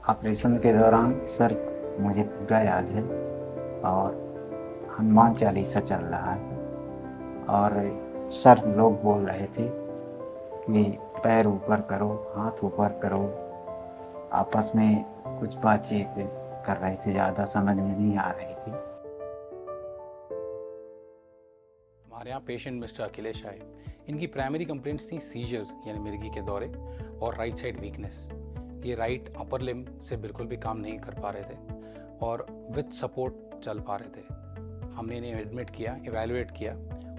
Operation के दौरान sir मुझे पूरा याद है और हनुमान चालीसा चल रहा है और सर लोग बोल रहे थे कि पैर ऊपर करो, हाथ ऊपर करो, आपस में कुछ बातचीत कर रहे थे, ज़्यादा समझ में नहीं आ रही थी। हमारे यहाँ पेशेंट मिस्टर अखिलेश आए। इनकी प्राइमरी कंप्लेंट्स थी सीजर्स यानी मिर्गी के दौरे और राइट साइड वीकनेस। ये राइट अपर लिम से बिल्कुल भी काम नहीं कर पा रहे थे और विथ सपोर्ट चल पा रहे थे। हमने इन्हें एडमिट किया, इवैल्यूएट किया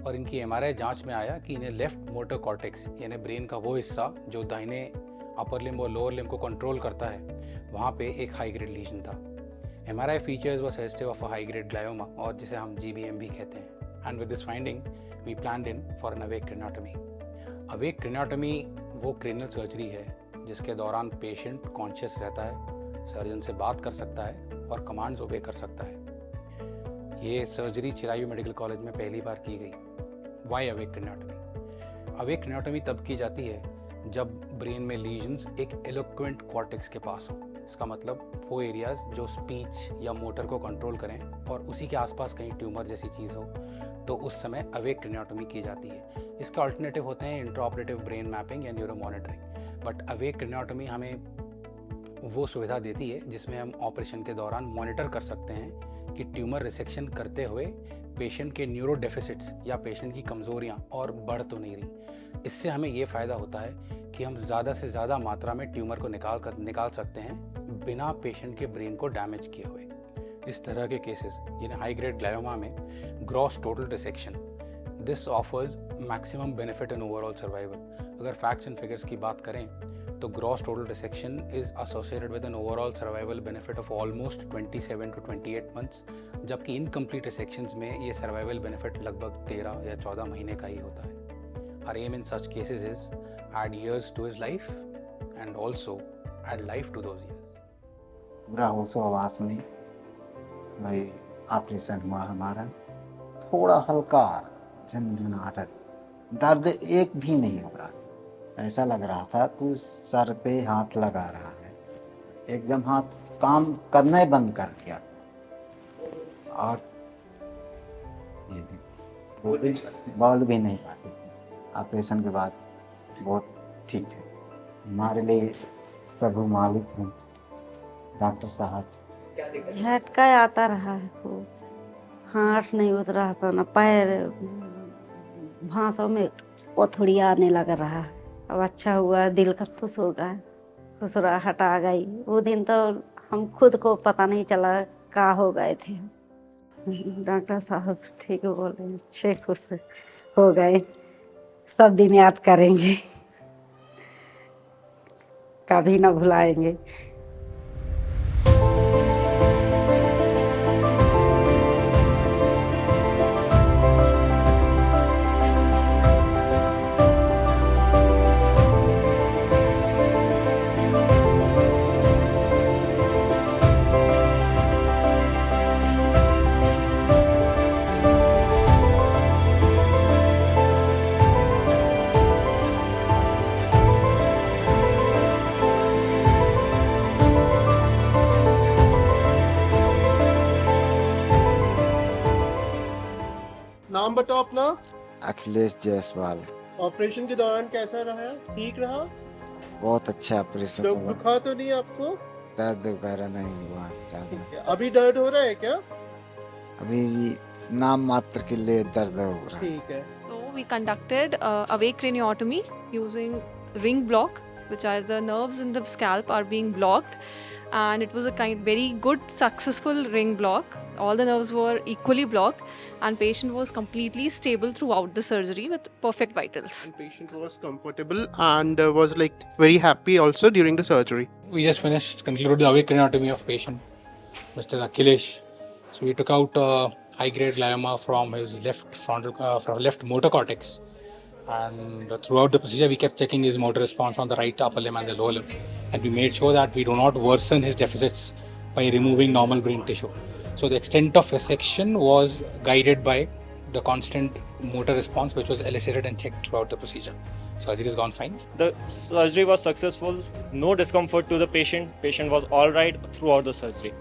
और इनकी एमआरआई जांच में आया कि इन्हें लेफ्ट मोटर कॉर्टेक्स यानी ब्रेन का वो हिस्सा जो दाहिने अपर लिम और लोअर लिम को कंट्रोल करता है, वहाँ पे एक हाई ग्रेड लीजन था। MRI features were suggestive of a high grade glioma और जिसे हम GBM भी कहते हैं। And with this finding, we planned in for an awake craniotomy. Awake craniotomy वो cranial surgery है जिसके दौरान पेशेंट कॉन्शियस रहता है, सर्जन से बात कर सकता है और कमांड्स ओबे कर सकता है। ये सर्जरी चिरायू मेडिकल कॉलेज में पहली बार की गई। Why awake craniotomy? Awake craniotomy तब की जाती है जब ब्रेन में लीजन्स एक एलोक्वेंट कॉर्टेक्स के पास हो। इसका मतलब वो एरियाज जो स्पीच या मोटर को कंट्रोल करें और उसी के आसपास कहीं ट्यूमर जैसी चीज़ हो, तो उस समय अवेक क्रेनियोटोमी की जाती है। इसके अल्टरनेटिव होते हैं इंट्राऑपरेटिव ब्रेन मैपिंग या neuro monitoring, but awake craniotomy हमें वो सुविधा देती है जिसमें हम ऑपरेशन के दौरान मॉनिटर कर सकते हैं कि ट्यूमर रिसेक्शन करते हुए पेशेंट के न्यूरो डेफिसिट्स या पेशेंट की कमज़ोरियाँ और बढ़ तो नहीं रही। इससे हमें ये फ़ायदा होता है कि हम ज़्यादा से ज़्यादा मात्रा में ट्यूमर को निकाल सकते हैं बिना पेशेंट के ब्रेन को डैमेज किए हुए। इस तरह के केसेस यानी हाई ग्रेड ग्लायोमा में gross total dissection, this offers maximum benefit in overall survival. अगर फैक्ट्स एंड फिगर्स की बात करें तो gross total dissection is associated with an overall survival benefit of almost 27 to 28 months, जबकि incomplete डिसेक्शंस में ये survival benefit लगभग 13 या 14 महीने का ही होता है। Our aim in such cases is add years to his life and also add life to those years. पूरा होशो-हवास में वही ऑपरेशन हुआ हमारा। थोड़ा हल्का झनझनाहट, दर्द एक भी नहीं हो रहा। ऐसा लग रहा था कि सर पे हाथ लगा रहा है। एकदम हाथ काम करना ही बंद कर दिया और ये बोल भी नहीं पाते थे। ऑपरेशन के बाद बहुत ठीक है। हमारे लिए प्रभु मालिक हैं डॉक्टर साहब। झटका आता रहा है खूब, हाथ नहीं उतरा था ना, पैर भांसों में थोड़ी आने लग रहा है। अब अच्छा हुआ, दिल का खुश हो गया, खुशराहट आ गई। वो दिन तो हम खुद को पता नहीं चला क्या हो गए थे। डॉक्टर साहब ठीक बोले, अच्छे खुश हो गए, सब दिन याद करेंगे, कभी ना भुलाएंगे। नाम बताओ अपना। अखिलेश जायसवाल। ऑपरेशन के दौरान कैसा रहा? ठीक रहा? बहुत अच्छा ऑपरेशन तो हुआ। दुखा तो नहीं आपको? दर्द वगैरह नहीं हुआ ज़्यादा। अभी दर्द हो रहा है क्या? अभी नाम मात्र के लिए दर्द हो रहा है। ठीक है। So we conducted awake craniotomy using ring block, which are the nerves in the scalp are being blocked, and it was a very good successful ring block. All the nerves were equally blocked and patient was completely stable throughout the surgery with perfect vitals. And patient was comfortable and was like very happy also during the surgery. We just concluded the awake craniotomy of patient Mr. Akhilesh. So we took out high-grade glioma from his from left motor cortex, and throughout the procedure we kept checking his motor response on the right upper limb and the lower limb, and we made sure that we do not worsen his deficits by removing normal brain tissue. So the extent of resection was guided by the constant motor response which was elicited and checked throughout the procedure. Surgery has gone fine. The surgery was successful, no discomfort to the patient. Patient was all right throughout the surgery.